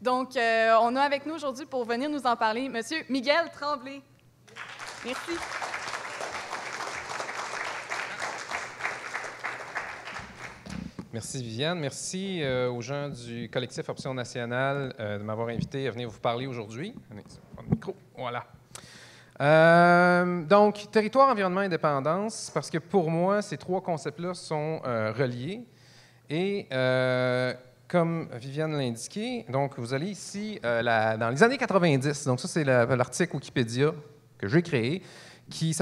Donc, on a avec nous aujourd'hui pour venir nous en parler M. Miguel Tremblay. Merci. Merci Viviane. Merci aux gens du collectif Option nationale de m'avoir invité à venir vous parler aujourd'hui. Allez, prendre le micro. Voilà. Donc, territoire, environnement, indépendance, parce que pour moi, ces trois concepts-là sont reliés. Et comme Viviane l'a indiqué, donc vous allez ici, dans les années 90, donc ça c'est l'article Wikipédia que j'ai créé, qui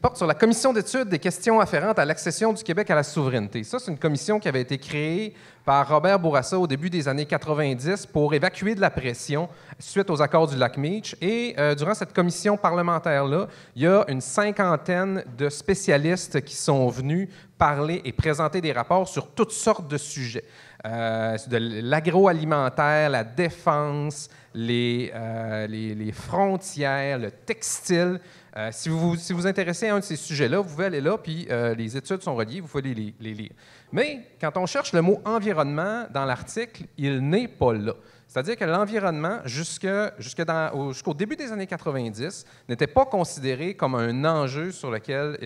porte sur la commission d'études des questions afférentes à l'accession du Québec à la souveraineté. Ça, c'est une commission qui avait été créée par Robert Bourassa au début des années 90 pour évacuer de la pression suite aux accords du lac Meech. Et durant cette commission parlementaire-là, il y a une cinquantaine de spécialistes qui sont venus parler et présenter des rapports sur toutes sortes de sujets. De l'agroalimentaire, la défense, les frontières, le textile. Si vous vous intéressez à un de ces sujets-là, vous pouvez aller là, puis les études sont reliées, vous pouvez les lire. Mais quand on cherche le mot « environnement » dans l'article, il n'est pas là. C'est-à-dire que l'environnement, jusqu'au début des années 90, n'était pas considéré comme un enjeu sur lequel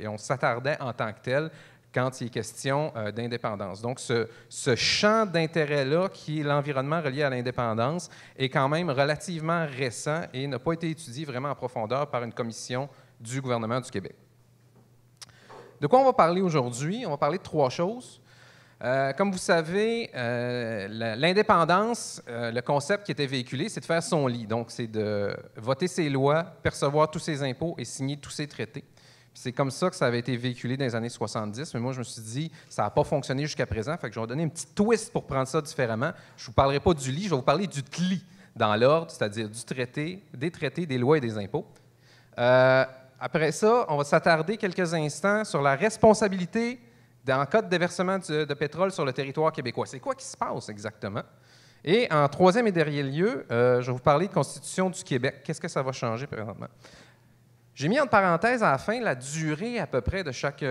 on s'attardait en tant que tel quand il est question d'indépendance. Donc, ce champ d'intérêt-là, qui est l'environnement relié à l'indépendance, est quand même relativement récent et n'a pas été étudié vraiment en profondeur par une commission du gouvernement du Québec. De quoi on va parler aujourd'hui? On va parler de trois choses. Comme vous savez, l'indépendance, le concept qui était véhiculé, c'est de faire son lit. Donc, c'est de voter ses lois, percevoir tous ses impôts et signer tous ses traités. C'est comme ça que ça avait été véhiculé dans les années 70, mais moi, je me suis dit, ça n'a pas fonctionné jusqu'à présent, fait que je vais donner un petit twist pour prendre ça différemment. Je ne vous parlerai pas du lit, je vais vous parler du TLI dans l'ordre, c'est-à-dire du traité, des lois et des impôts. Après ça, on va s'attarder quelques instants sur la responsabilité en cas de déversement de pétrole sur le territoire québécois. C'est quoi qui se passe exactement? Et en troisième et dernier lieu, je vais vous parler de Constitution du Québec. Qu'est-ce que ça va changer présentement? J'ai mis en parenthèse à la fin la durée à peu près de chaque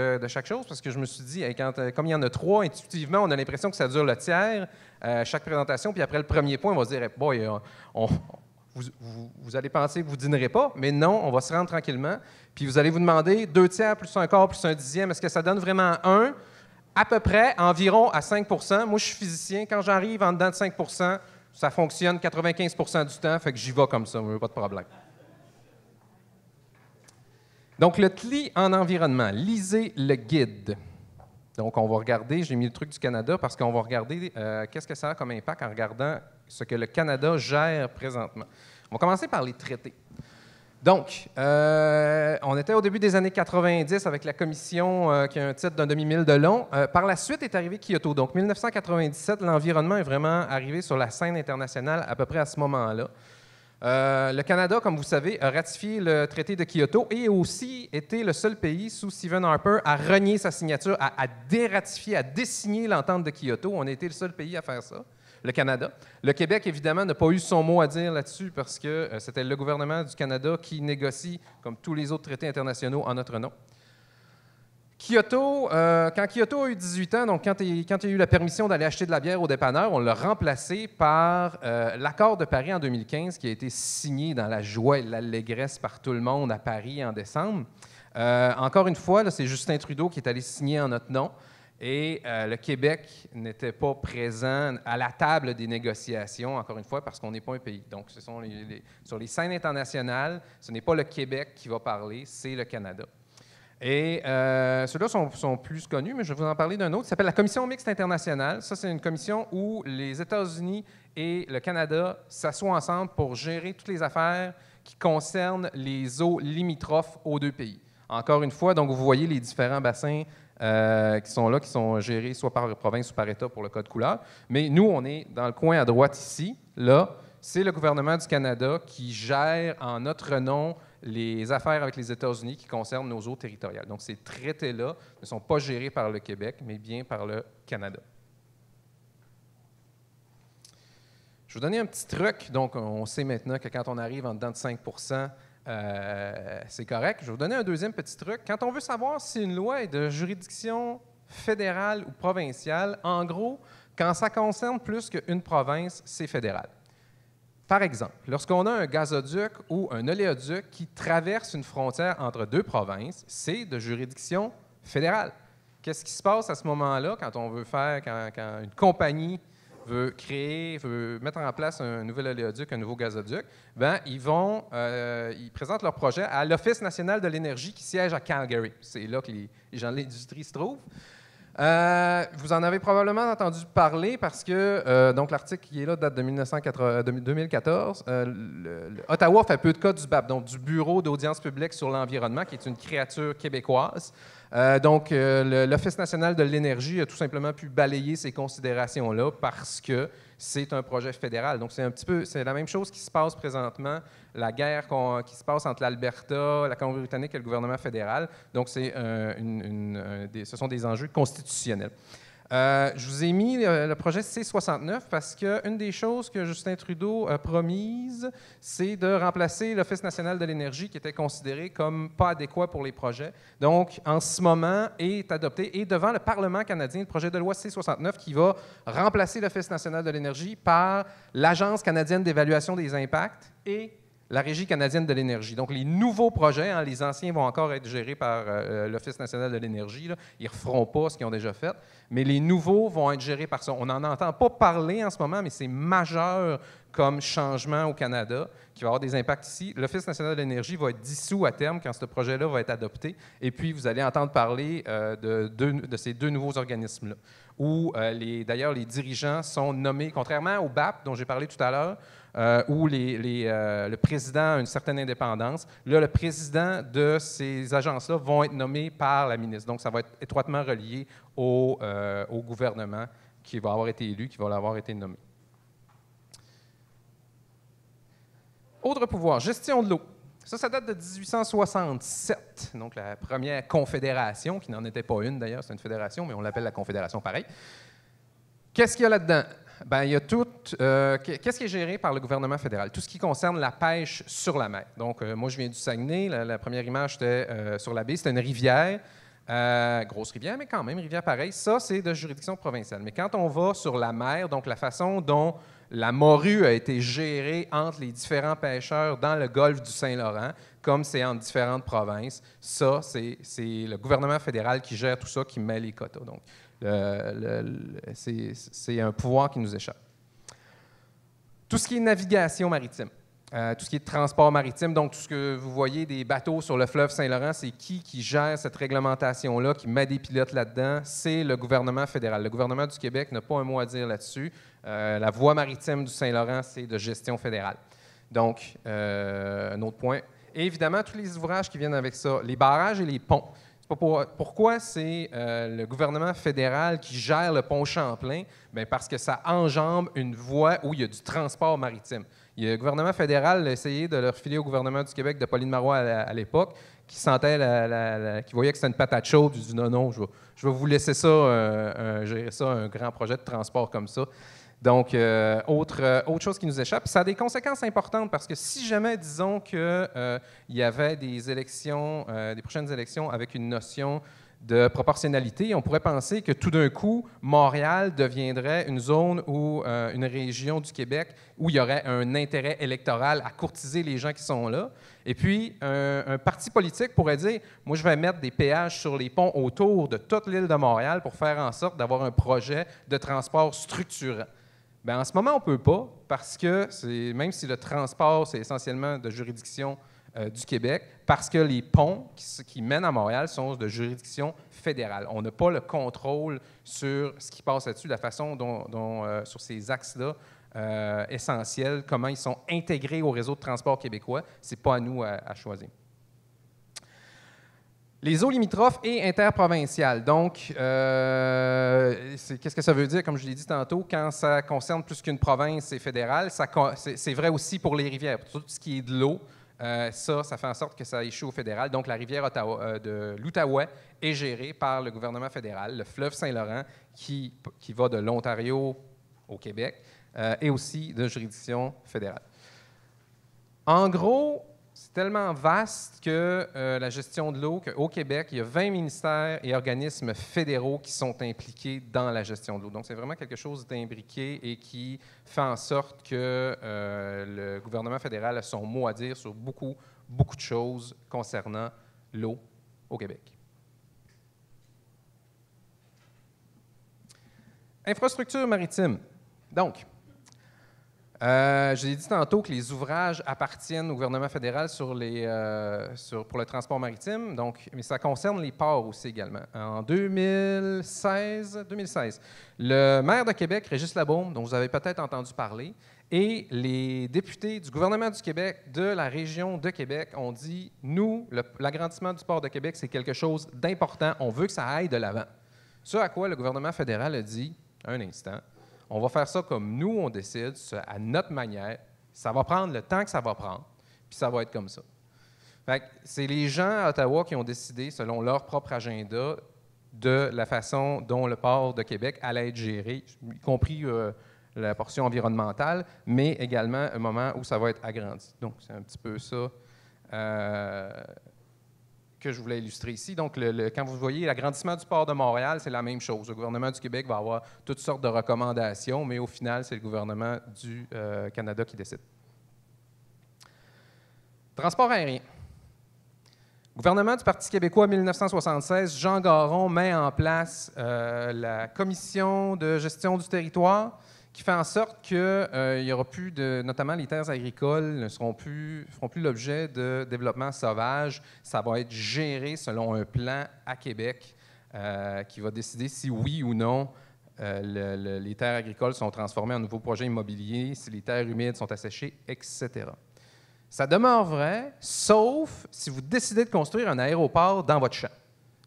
chose, parce que je me suis dit, comme il y en a trois, intuitivement, on a l'impression que ça dure le tiers, chaque présentation, puis après le premier point, on va se dire, boy, vous allez penser que vous ne dînerez pas, mais non, on va se rendre tranquillement, puis vous allez vous demander 2 tiers plus un quart plus un dixième, est-ce que ça donne vraiment 1? À peu près, environ à 5 %. Moi, je suis physicien, quand j'arrive en dedans de 5 %, ça fonctionne 95 % du temps, fait que j'y vais comme ça, pas de problème. Donc, le TLI en environnement. Lisez le guide. Donc, on va regarder, j'ai mis le truc du Canada parce qu'on va regarder qu'est-ce que ça a comme impact en regardant ce que le Canada gère présentement. On va commencer par les traités. Donc, on était au début des années 90 avec la commission qui a un titre d'un demi-mille de long. Par la suite est arrivé Kyoto. Donc, 1997, l'environnement est vraiment arrivé sur la scène internationale à peu près à ce moment-là. Le Canada, comme vous savez, a ratifié le traité de Kyoto et a aussi été le seul pays sous Stephen Harper à renier sa signature, à dératifier, à désigner l'entente de Kyoto. On a été le seul pays à faire ça, le Canada. Le Québec, évidemment, n'a pas eu son mot à dire là-dessus parce que c'était le gouvernement du Canada qui négocie, comme tous les autres traités internationaux, en notre nom. Kyoto, quand Kyoto a eu 18 ans, donc quand il y a eu la permission d'aller acheter de la bière au dépanneur, on l'a remplacé par l'accord de Paris en 2015 qui a été signé dans la joie et l'allégresse par tout le monde à Paris en décembre. Encore une fois, c'est Justin Trudeau qui est allé signer en notre nom et le Québec n'était pas présent à la table des négociations, encore une fois, parce qu'on n'est pas un pays. Donc, sur les scènes internationales, ce n'est pas le Québec qui va parler, c'est le Canada. Et ceux-là sont plus connus, mais je vais vous en parler d'un autre qui s'appelle la Commission mixte internationale. Ça, c'est une commission où les États-Unis et le Canada s'assoient ensemble pour gérer toutes les affaires qui concernent les eaux limitrophes aux deux pays. Encore une fois, donc vous voyez les différents bassins qui sont là, qui sont gérés soit par province ou par État pour le code couleur. Mais nous, on est dans le coin à droite ici. Là, c'est le gouvernement du Canada qui gère en notre nom les affaires avec les États-Unis qui concernent nos eaux territoriales. Donc, ces traités-là ne sont pas gérés par le Québec, mais bien par le Canada. Je vais vous donner un petit truc. Donc, on sait maintenant que quand on arrive en dedans de 5 %, c'est correct. Je vais vous donner un deuxième petit truc. Quand on veut savoir si une loi est de juridiction fédérale ou provinciale, en gros, quand ça concerne plus qu'une province, c'est fédéral. Par exemple, lorsqu'on a un gazoduc ou un oléoduc qui traverse une frontière entre deux provinces, c'est de juridiction fédérale. Qu'est-ce qui se passe à ce moment-là quand on veut faire, quand une compagnie veut créer, veut mettre en place un nouvel oléoduc, un nouveau gazoduc? Bien, ils présentent leur projet à l'Office national de l'énergie qui siège à Calgary. C'est là que les gens de l'industrie se trouvent. Vous en avez probablement entendu parler parce que donc l'article qui est là date de 2014. Ottawa fait peu de cas du BAP, donc du Bureau d'audience publique sur l'environnement, qui est une créature québécoise. L'Office national de l'énergie a tout simplement pu balayer ces considérations-là parce que c'est un projet fédéral. Donc, c'est la même chose qui se passe présentement, la guerre qui se passe entre l'Alberta, la Colombie-Britannique et le gouvernement fédéral. Donc, ce sont des enjeux constitutionnels. Je vous ai mis le projet C-69 parce qu'une des choses que Justin Trudeau a promises, c'est de remplacer l'Office national de l'énergie qui était considéré comme pas adéquat pour les projets. Donc, en ce moment, est adopté, et devant le Parlement canadien, le projet de loi C-69 qui va remplacer l'Office national de l'énergie par l'Agence canadienne d'évaluation des impacts et la Régie canadienne de l'énergie. Donc, les nouveaux projets, les anciens vont encore être gérés par l'Office national de l'énergie. Ils ne referont pas ce qu'ils ont déjà fait, mais les nouveaux vont être gérés par ça. On n'en entend pas parler en ce moment, mais c'est majeur comme changement au Canada qui va avoir des impacts ici. L'Office national de l'énergie va être dissous à terme quand ce projet-là va être adopté. Et puis, vous allez entendre parler de ces deux nouveaux organismes-là, où d'ailleurs les dirigeants sont nommés, contrairement au BAP dont j'ai parlé tout à l'heure, où le président a une certaine indépendance. Là, le président de ces agences-là vont être nommés par la ministre. Donc, ça va être étroitement relié au gouvernement qui va avoir été élu, qui va avoir été nommé. Autre pouvoir, gestion de l'eau. Ça date de 1867, donc la première confédération, qui n'en était pas une d'ailleurs, c'est une fédération, mais on l'appelle la confédération pareil. Qu'est-ce qu'il y a là-dedans? Bien, il y a tout. Qu'est-ce qui est géré par le gouvernement fédéral? Tout ce qui concerne la pêche sur la mer. Donc, moi, je viens du Saguenay. La première image, c'était sur la baie. C'était une rivière, grosse rivière, mais quand même, rivière pareille. Ça, c'est de juridiction provinciale. Mais quand on va sur la mer, donc la façon dont la morue a été gérée entre les différents pêcheurs dans le golfe du Saint-Laurent, comme c'est en différentes provinces, ça, c'est le gouvernement fédéral qui gère tout ça, qui met les quotas. Donc, c'est un pouvoir qui nous échappe. Tout ce qui est navigation maritime, tout ce qui est transport maritime, donc tout ce que vous voyez des bateaux sur le fleuve Saint-Laurent, c'est qui gère cette réglementation-là, qui met des pilotes là-dedans? C'est le gouvernement fédéral. Le gouvernement du Québec n'a pas un mot à dire là-dessus. La voie maritime du Saint-Laurent, c'est de gestion fédérale. Donc, un autre point. Et évidemment, tous les ouvrages qui viennent avec ça, les barrages et les ponts. Pourquoi c'est le gouvernement fédéral qui gère le pont Champlain? Bien, parce que ça enjambe une voie où il y a du transport maritime. Le gouvernement fédéral a essayé de le refiler au gouvernement du Québec de Pauline Marois à l'époque, qui sentait, qui voyait que c'était une patate chaude. Il dit non, je vais vous laisser ça, gérer ça, un grand projet de transport comme ça. Donc, autre chose qui nous échappe. Ça a des conséquences importantes parce que si jamais, disons qu'il y avait des élections, des prochaines élections avec une notion de proportionnalité, on pourrait penser que tout d'un coup, Montréal deviendrait une zone ou une région du Québec où il y aurait un intérêt électoral à courtiser les gens qui sont là. Et puis, un parti politique pourrait dire, moi, je vais mettre des péages sur les ponts autour de toute l'île de Montréal pour faire en sorte d'avoir un projet de transport structurant. Bien, en ce moment, on ne peut pas, parce que même si le transport, c'est essentiellement de juridiction du Québec, parce que les ponts qui mènent à Montréal sont de juridiction fédérale. On n'a pas le contrôle sur ce qui passe là-dessus, la façon dont sur ces axes-là essentiels, comment ils sont intégrés au réseau de transport québécois. Ce n'est pas à nous à choisir. Les eaux limitrophes et interprovinciales. Donc, qu'est-ce que ça veut dire? Comme je l'ai dit tantôt, quand ça concerne plus qu'une province, c'est fédéral. C'est vrai aussi pour les rivières. Pour tout ce qui est de l'eau, ça fait en sorte que ça échoue au fédéral. Donc, la rivière de l'Outaouais est gérée par le gouvernement fédéral. Le fleuve Saint-Laurent, qui va de l'Ontario au Québec, est aussi de juridiction fédérale. En gros, C'est tellement vaste que la gestion de l'eau, qu'au Québec, il y a 20 ministères et organismes fédéraux qui sont impliqués dans la gestion de l'eau. Donc, c'est vraiment quelque chose d'imbriqué et qui fait en sorte que le gouvernement fédéral a son mot à dire sur beaucoup de choses concernant l'eau au Québec. Infrastructure maritime. Donc, j'ai dit tantôt que les ouvrages appartiennent au gouvernement fédéral pour le transport maritime, donc, mais ça concerne les ports aussi également. En 2016, le maire de Québec, Régis Labaume, dont vous avez peut-être entendu parler, et les députés du gouvernement du Québec, de la région de Québec, ont dit, nous, l'agrandissement du port de Québec, c'est quelque chose d'important, on veut que ça aille de l'avant. Ce à quoi le gouvernement fédéral a dit, un instant, on va faire ça comme nous, on décide, à notre manière. Ça va prendre le temps que ça va prendre, puis ça va être comme ça. Fait que c'est les gens à Ottawa qui ont décidé, selon leur propre agenda, de la façon dont le port de Québec allait être géré, y compris la portion environnementale, mais également un moment où ça va être agrandi. Donc, c'est un petit peu ça que je voulais illustrer ici. Donc, quand vous voyez l'agrandissement du port de Montréal, c'est la même chose. Le gouvernement du Québec va avoir toutes sortes de recommandations, mais au final, c'est le gouvernement du Canada qui décide. Transport aérien. Gouvernement du Parti québécois en 1976, Jean Garon met en place la Commission de gestion du territoire, qui fait en sorte qu'il n'y aura plus notamment les terres agricoles ne feront plus l'objet de développement sauvage. Ça va être géré selon un plan à Québec qui va décider si oui ou non les terres agricoles sont transformées en nouveaux projets immobiliers, si les terres humides sont asséchées, etc. Ça demeure vrai, sauf si vous décidez de construire un aéroport dans votre champ.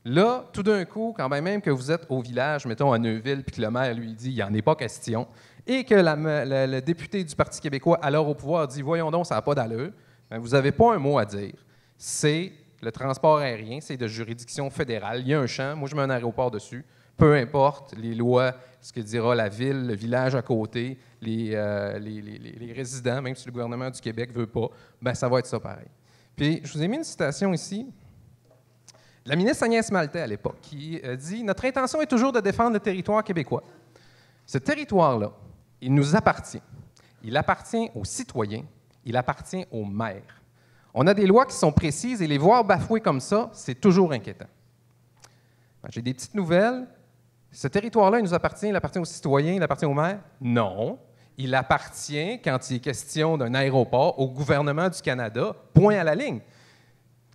Là, tout d'un coup, quand même que vous êtes au village, mettons à Neuville, puis que le maire lui dit « il n'y en est pas question », et que le député du Parti québécois, alors au pouvoir, dit « voyons donc, ça n'a pas d'allure », vous n'avez pas un mot à dire. C'est le transport aérien, c'est de juridiction fédérale. Il y a un champ, moi je mets un aéroport dessus, peu importe les lois, ce que dira la ville, le village à côté, les résidents, même si le gouvernement du Québec ne veut pas, bien, ça va être ça pareil. Puis, je vous ai mis une citation ici. La ministre Agnès Maltais, à l'époque, qui dit « Notre intention est toujours de défendre le territoire québécois. Ce territoire-là, il nous appartient. Il appartient aux citoyens. Il appartient aux maires. On a des lois qui sont précises et les voir bafouer comme ça, c'est toujours inquiétant. J'ai des petites nouvelles. Ce territoire-là, il nous appartient. Il appartient aux citoyens. Il appartient aux maires? Non. Il appartient, quand il est question d'un aéroport, au gouvernement du Canada. Point à la ligne.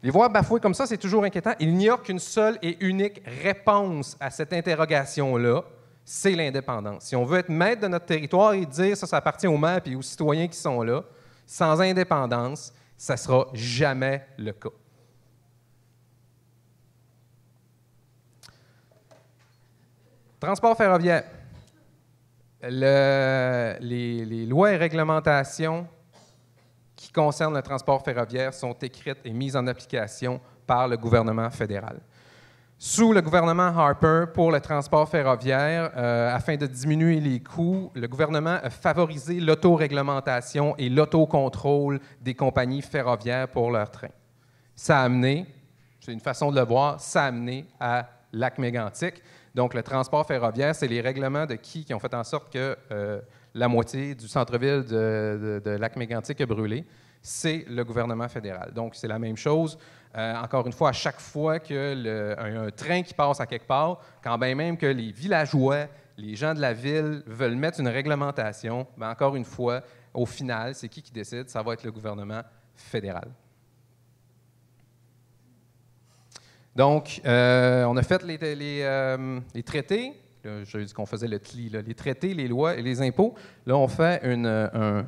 Les voir bafouer comme ça, c'est toujours inquiétant. Il n'y a qu'une seule et unique réponse à cette interrogation-là, c'est l'indépendance. Si on veut être maître de notre territoire et dire ça appartient aux maires et aux citoyens qui sont là, sans indépendance, ça ne sera jamais le cas. Transport ferroviaire. Les lois et réglementations qui concernent le transport ferroviaire sont écrites et mises en application par le gouvernement fédéral. Sous le gouvernement Harper, pour le transport ferroviaire, afin de diminuer les coûts, le gouvernement a favorisé l'autoréglementation et l'autocontrôle des compagnies ferroviaires pour leurs trains. Ça a amené, c'est une façon de le voir, ça a amené à Lac-Mégantic. Donc, le transport ferroviaire, c'est les règlements de qui ont fait en sorte que la moitié du centre-ville de Lac-Mégantic a brûlé. C'est le gouvernement fédéral. Donc, c'est la même chose. Encore une fois, à chaque fois qu'il y a un train qui passe à quelque part, quand bien même que les villageois, les gens de la ville veulent mettre une réglementation, bien encore une fois, au final, c'est qui décide? Ça va être le gouvernement fédéral. Donc, on a fait les traités. J'ai dit qu'on faisait le TLI, là, les traités, les lois et les impôts. Là, on fait un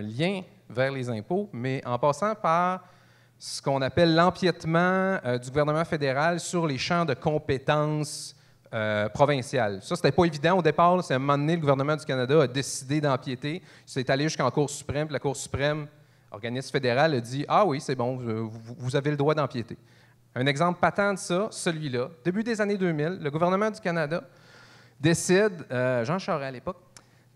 lien vers les impôts, mais en passant par ce qu'on appelle l'empiètement du gouvernement fédéral sur les champs de compétences provinciales. Ça, c'était pas évident au départ. C'est à un moment donné, le gouvernement du Canada a décidé d'empiéter. C'est allé jusqu'en Cour suprême, puis la Cour suprême, organisme fédéral, a dit « Ah oui, c'est bon, vous avez le droit d'empiéter ». Un exemple patent de ça, celui-là, début des années 2000, le gouvernement du Canada décide, Jean Charest à l'époque,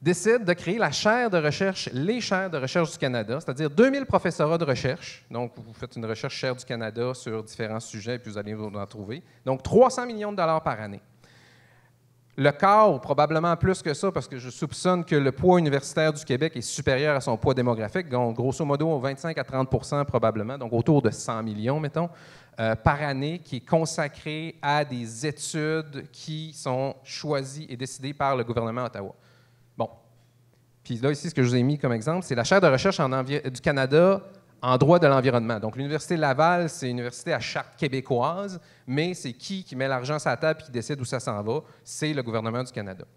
décide de créer la chaire de recherche, les chaires de recherche du Canada, c'est-à-dire 2000 professorats de recherche. Donc, vous faites une recherche chaire du Canada sur différents sujets, puis vous allez vous en trouver. Donc, 300 millions de dollars par année. Le quart, ou probablement plus que ça, parce que je soupçonne que le poids universitaire du Québec est supérieur à son poids démographique, donc grosso modo 25 à 30 probablement, donc autour de 100 millions, mettons, par année, qui est consacré à des études qui sont choisies et décidées par le gouvernement d'Ottawa. Bon. Puis là, ici, ce que je vous ai mis comme exemple, c'est la chaire de recherche du Canada en droit de l'environnement. Donc, l'Université Laval, c'est une université à charte québécoise, mais c'est qui met l'argent sur la table et qui décide où ça s'en va? C'est le gouvernement du Canada. Là,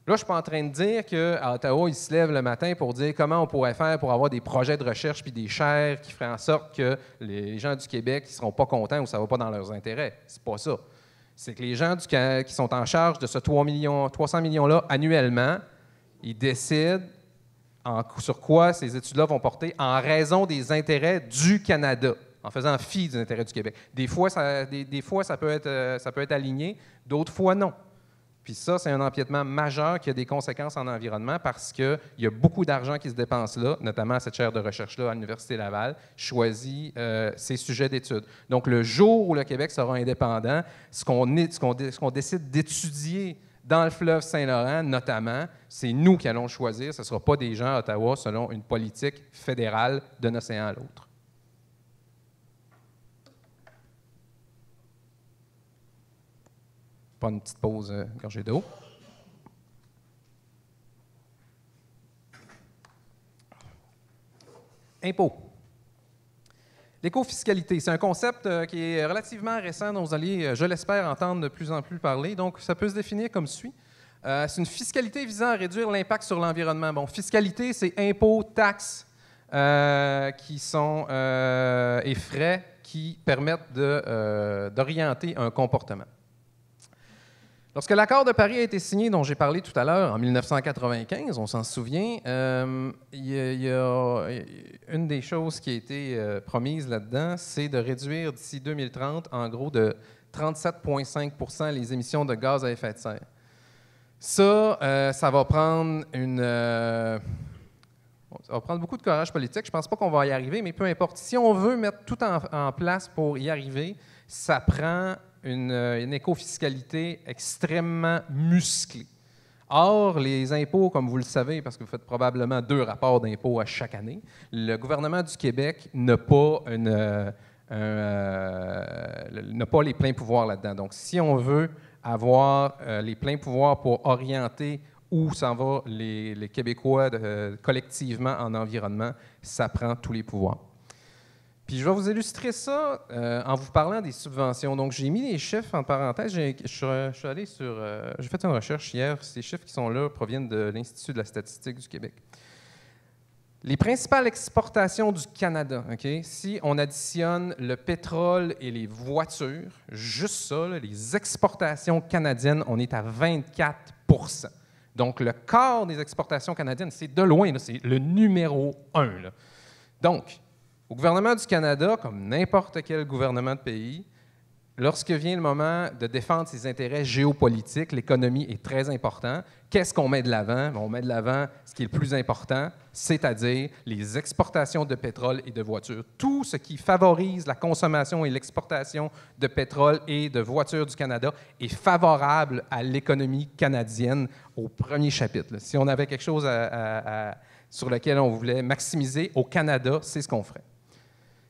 je ne suis pas en train de dire qu'à Ottawa, ils se lèvent le matin pour dire comment on pourrait faire pour avoir des projets de recherche puis des chaires qui feraient en sorte que les gens du Québec ne seront pas contents ou ça ne va pas dans leurs intérêts. C'est pas ça. C'est que les gens qui sont en charge de ce 300 millions-là annuellement, ils décident sur quoi ces études-là vont porter en raison des intérêts du Canada, en faisant fi des intérêts du Québec. Des fois, ça peut être aligné, d'autres fois, non. Puis ça, c'est un empiètement majeur qui a des conséquences en environnement parce qu'il y a beaucoup d'argent qui se dépense là, notamment à cette chaire de recherche-là à l'Université Laval, choisit ces sujets d'études. Donc, le jour où le Québec sera indépendant, ce qu'on décide d'étudier dans le fleuve Saint-Laurent, notamment, c'est nous qui allons le choisir. Ce ne sera pas des gens à Ottawa selon une politique fédérale d'un océan à l'autre. Pas une petite pause, gorgée d'eau. Impôts. L'écofiscalité, c'est un concept qui est relativement récent, dont vous allez, je l'espère, entendre de plus en plus parler. Donc, ça peut se définir comme suit. C'est une fiscalité visant à réduire l'impact sur l'environnement. Bon, fiscalité, c'est impôts, taxes et frais qui permettent d'orienter un comportement. Lorsque l'accord de Paris a été signé, dont j'ai parlé tout à l'heure, en 1995, on s'en souvient, il y a une des choses qui a été promise là-dedans, c'est de réduire d'ici 2030, en gros, de 37,5 % les émissions de gaz à effet de serre. Ça va prendre ça va prendre beaucoup de courage politique. Je ne pense pas qu'on va y arriver, mais peu importe. Si on veut mettre tout en place pour y arriver, ça prend une écofiscalité extrêmement musclée. Or, les impôts, comme vous le savez, parce que vous faites probablement 2 rapports d'impôts à chaque année, le gouvernement du Québec n'a pas les pleins pouvoirs là-dedans. Donc, si on veut avoir les pleins pouvoirs pour orienter où s'en vont les Québécois collectivement en environnement, ça prend tous les pouvoirs. Puis je vais vous illustrer ça en vous parlant des subventions. Donc, j'ai mis les chiffres en parenthèse. J'ai fait une recherche hier. Ces chiffres qui sont là proviennent de l'Institut de la statistique du Québec. Les principales exportations du Canada, si on additionne le pétrole et les voitures, juste ça, là, les exportations canadiennes, on est à 24 %. Donc, le quart des exportations canadiennes, c'est de loin, c'est le numéro 1. Là. Donc, au gouvernement du Canada, comme n'importe quel gouvernement de pays, lorsque vient le moment de défendre ses intérêts géopolitiques, l'économie est très importante. Qu'est-ce qu'on met de l'avant? On met de l'avant ce qui est le plus important, c'est-à-dire les exportations de pétrole et de voitures. Tout ce qui favorise la consommation et l'exportation de pétrole et de voitures du Canada est favorable à l'économie canadienne au premier chapitre. Si on avait quelque chose sur lequel on voulait maximiser au Canada, c'est ce qu'on ferait.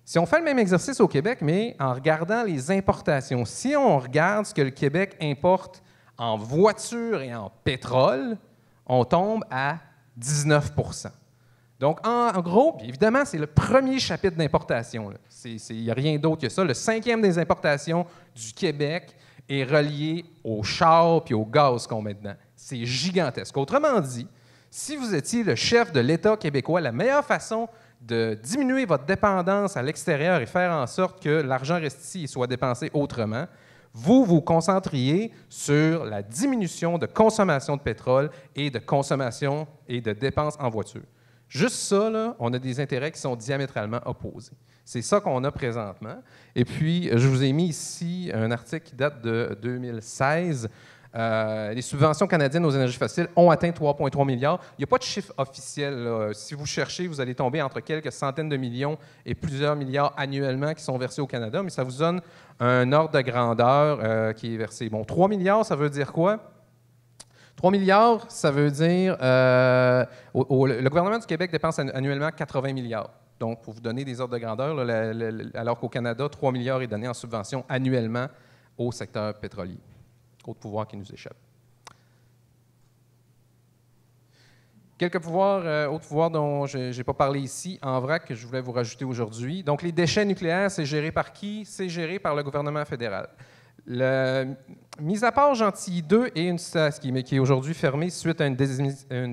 Si on fait le même exercice au Québec, mais en regardant les importations, si on regarde ce que le Québec importe en voitures et en pétrole, on tombe à 19 %. Donc, en gros, évidemment, c'est le premier chapitre d'importation. Il n'y a rien d'autre que ça. Le 5e des importations du Québec est relié au char puis au gaz qu'on met dedans. C'est gigantesque. Autrement dit, si vous étiez le chef de l'État québécois, la meilleure façon de diminuer votre dépendance à l'extérieur et faire en sorte que l'argent reste ici et soit dépensé autrement, vous vous concentriez sur la diminution de consommation de pétrole et de consommation et de dépenses en voiture. Juste ça, là, on a des intérêts qui sont diamétralement opposés. C'est ça qu'on a présentement. Et puis, je vous ai mis ici un article qui date de 2016 Les subventions canadiennes aux énergies fossiles ont atteint 3,3 milliards. Il n'y a pas de chiffre officiel, là. Si vous cherchez, vous allez tomber entre quelques centaines de millions et plusieurs milliards annuellement qui sont versés au Canada, mais ça vous donne un ordre de grandeur qui est versé. Bon, 3 milliards, ça veut dire quoi? 3 milliards, ça veut dire... le gouvernement du Québec dépense annuellement 80 milliards. Donc, pour vous donner des ordres de grandeur, là, alors qu'au Canada, 3 milliards est donné en subvention annuellement au secteur pétrolier. Autre pouvoir qui nous échappe. Quelques pouvoirs, autres pouvoirs dont je n'ai pas parlé ici, en vrac, que je voulais vous rajouter aujourd'hui. Donc, les déchets nucléaires, c'est géré par qui? C'est géré par le gouvernement fédéral. Mis à part Gentilly 2 et qui est aujourd'hui fermée suite à une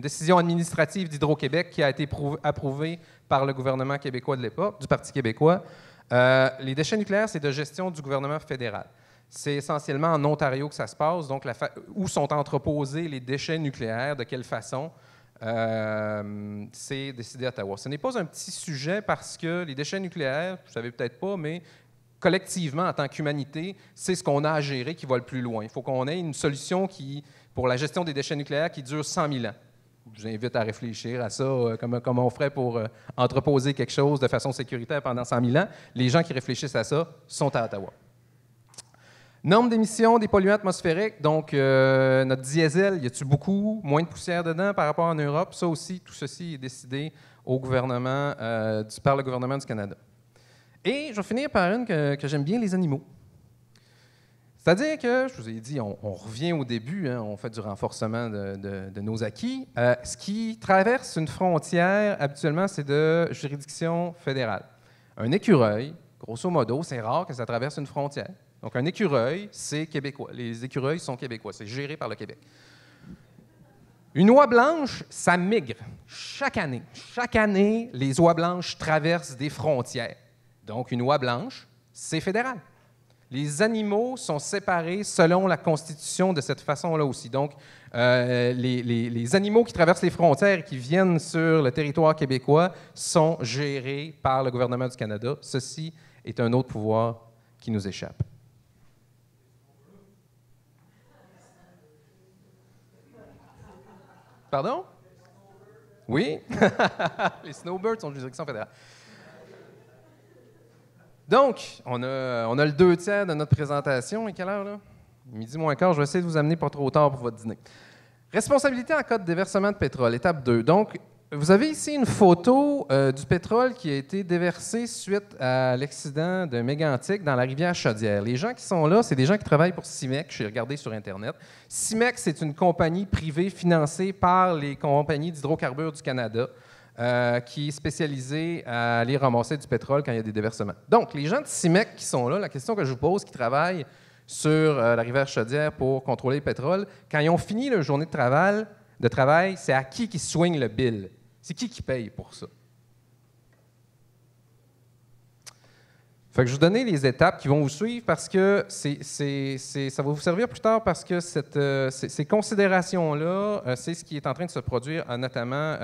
décision administrative d'Hydro-Québec qui a été approuvée par le gouvernement québécois de l'époque, du Parti québécois, les déchets nucléaires, c'est de gestion du gouvernement fédéral. C'est essentiellement en Ontario que ça se passe, donc où sont entreposés les déchets nucléaires, de quelle façon, c'est décidé à Ottawa. Ce n'est pas un petit sujet parce que les déchets nucléaires, vous ne savez peut-être pas, mais collectivement, en tant qu'humanité, c'est ce qu'on a à gérer qui va le plus loin. Il faut qu'on ait une solution pour la gestion des déchets nucléaires qui dure 100 000 ans. Je vous invite à réfléchir à ça, comment on ferait pour entreposer quelque chose de façon sécuritaire pendant 100 000 ans. Les gens qui réfléchissent à ça sont à Ottawa. Normes d'émissions des polluants atmosphériques, donc notre diesel, y a-t-il beaucoup, moins de poussière dedans par rapport en Europe? Ça aussi, tout ceci est décidé au gouvernement, par le gouvernement du Canada. Et je vais finir par une que j'aime bien, les animaux. C'est-à-dire que, je vous ai dit, on revient au début, hein, on fait du renforcement de nos acquis. Ce qui traverse une frontière, habituellement, c'est de juridiction fédérale. Un écureuil, grosso modo, c'est rare que ça traverse une frontière. Donc, un écureuil, c'est québécois. Les écureuils sont québécois. C'est géré par le Québec. Une oie blanche, ça migre chaque année. Chaque année, les oies blanches traversent des frontières. Donc, une oie blanche, c'est fédéral. Les animaux sont séparés selon la Constitution de cette façon-là aussi. Donc, les animaux qui traversent les frontières et qui viennent sur le territoire québécois sont gérés par le gouvernement du Canada. Ceci est un autre pouvoir qui nous échappe. Pardon? Oui? Les snowbirds sont de juridiction fédérale. Donc, on a le 2/3 de notre présentation. Et quelle heure, là? Midi moins quart. Je vais essayer de vous amener pas trop tard pour votre dîner. Responsabilité en cas de déversement de pétrole, étape 2. Donc, vous avez ici une photo du pétrole qui a été déversé suite à l'accident de Mégantic dans la rivière Chaudière. Les gens qui sont là, c'est des gens qui travaillent pour CIMEC. J'ai regardé sur Internet. CIMEC, c'est une compagnie privée financée par les compagnies d'hydrocarbures du Canada qui est spécialisée à aller ramasser du pétrole quand il y a des déversements. Donc, les gens de CIMEC qui sont là, la question que je vous pose, qui travaillent sur la rivière Chaudière pour contrôler le pétrole, quand ils ont fini leur journée de travail, c'est à qui swing le bill? C'est qui paye pour ça? Fait que je vais vous donner les étapes qui vont vous suivre parce que ça va vous servir plus tard parce que ces considérations-là, c'est ce qui est en train de se produire notamment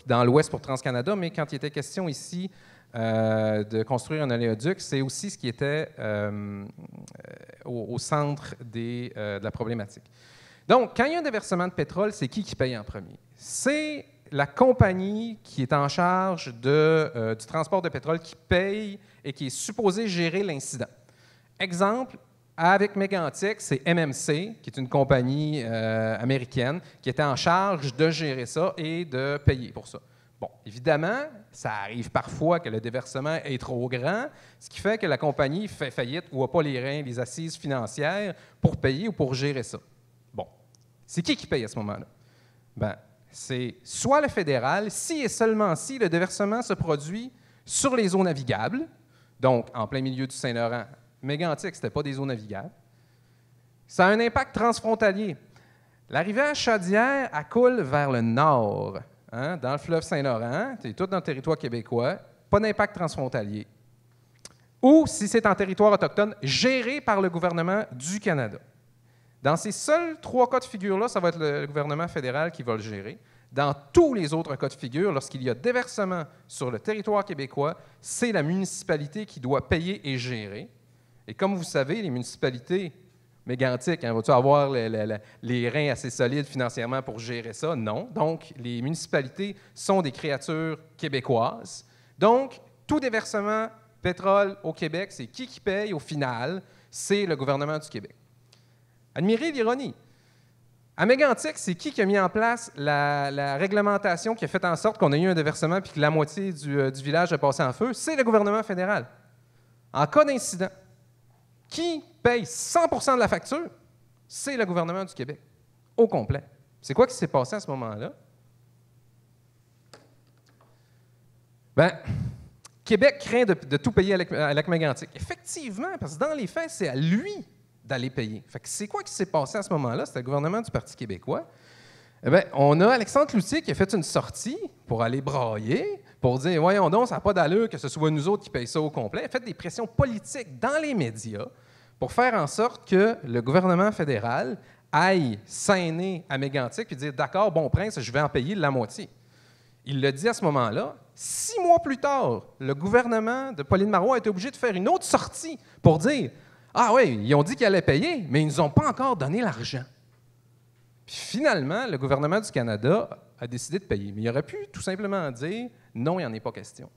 dans l'Ouest pour TransCanada, mais quand il était question ici de construire un oléoduc, c'est aussi ce qui était au centre de la problématique. Donc, quand il y a un déversement de pétrole, c'est qui paye en premier? C'est la compagnie qui est en charge du transport de pétrole qui paye et qui est supposée gérer l'incident. Exemple, avec Mégantic, c'est MMC, qui est une compagnie américaine, qui était en charge de gérer ça et de payer pour ça. Bon, évidemment, ça arrive parfois que le déversement est trop grand, ce qui fait que la compagnie fait faillite ou n'a pas les reins, les assises financières pour payer ou pour gérer ça. Bon, c'est qui paye à ce moment-là? Bien, c'est soit le fédéral, si et seulement si le déversement se produit sur les eaux navigables, donc en plein milieu du Saint-Laurent. Mégantic, ce n'était pas des eaux navigables. Ça a un impact transfrontalier. La rivière Chaudière, elle coule vers le nord, hein, dans le fleuve Saint-Laurent. C'est tout dans le territoire québécois. Pas d'impact transfrontalier. Ou, si c'est en territoire autochtone, géré par le gouvernement du Canada. Dans ces seuls 3 cas de figure-là, ça va être le gouvernement fédéral qui va le gérer. Dans tous les autres cas de figure, lorsqu'il y a déversement sur le territoire québécois, c'est la municipalité qui doit payer et gérer. Et comme vous savez, les municipalités Mégantic, hein, vas-tu avoir les reins assez solides financièrement pour gérer ça? Non. Donc, les municipalités sont des créatures québécoises. Donc, tout déversement pétrole au Québec, c'est qui paye au final? C'est le gouvernement du Québec. Admirez l'ironie. À Mégantic, c'est qui a mis en place la réglementation qui a fait en sorte qu'on ait eu un déversement puis que la moitié du village a passé en feu? C'est le gouvernement fédéral. En cas d'incident, qui paye 100 % de la facture? C'est le gouvernement du Québec, au complet. C'est quoi qui s'est passé à ce moment-là? Bien, Québec craint de tout payer à Lac-Mégantic. Effectivement, parce que dans les faits, c'est à lui d'aller payer. Fait que c'est quoi qui s'est passé à ce moment-là? C'était le gouvernement du Parti québécois. Eh bien, on a Alexandre Cloutier qui a fait une sortie pour aller brailler, pour dire « Voyons donc, ça n'a pas d'allure que ce soit nous autres qui payons ça au complet. » Il a fait des pressions politiques dans les médias pour faire en sorte que le gouvernement fédéral aille s'aîner à Mégantic et dire « D'accord, bon prince, je vais en payer la moitié. » Il l'a dit à ce moment-là. 6 mois plus tard, le gouvernement de Pauline Marois a été obligé de faire une autre sortie pour dire « Ah oui, ils ont dit qu'ils allaient payer, mais ils ne nous ont pas encore donné l'argent. » Puis finalement, le gouvernement du Canada a décidé de payer. Mais il aurait pu tout simplement dire « Non, il n'y en est pas question. »